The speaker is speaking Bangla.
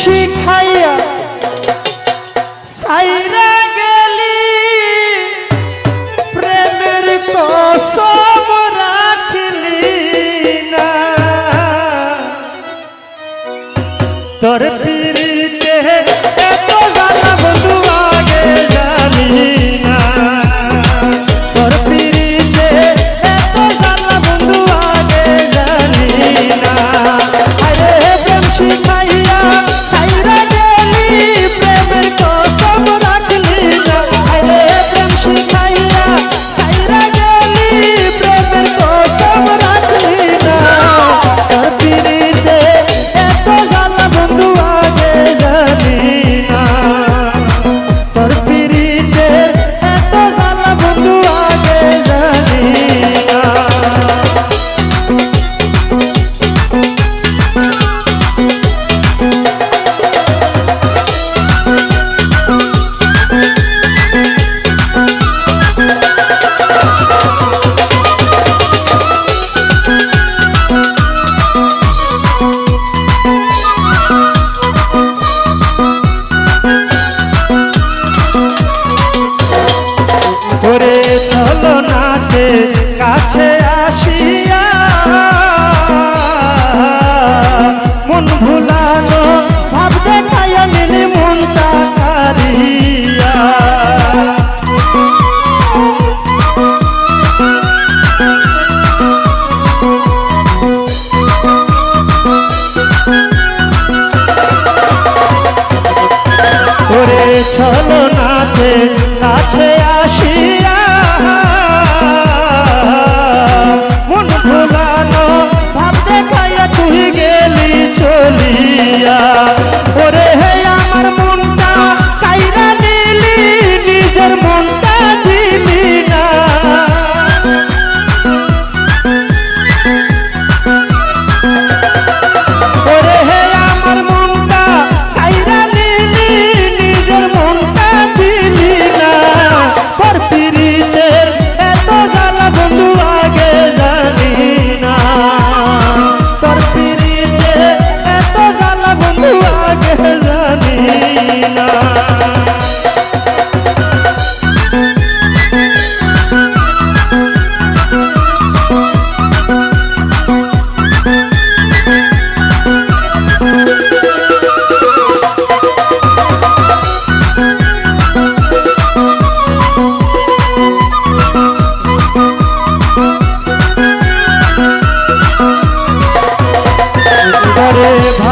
শিখাইয়া সাইরা গেলি প্রেমের কসম রাখলি না তোর পিরিতে এত জ্বালা বন্ধু আগে জানি না তোর পিরিতে এত জ্বালা বন্ধু আগে জানি না আরে প্রেম শিখাইয়া সাইরা গেলি প্রেমের কসম রাখলি না আরে প্রেম শিখাইয়া সাইরা গেলি প্রেমের কসম রাখলি না তোর পিরিতে এত জ্বালা বন্ধু আগে জানি না তোর পিরিতে এত জ্বালা বন্ধু আগে জানি না ওরে চলো নাতে কাছে আসিয়া মন ভুলানো ভাব দেখাইয়া নিলি মনটা কারিয়া ওরে চলো নাতে কাছে আসিয়া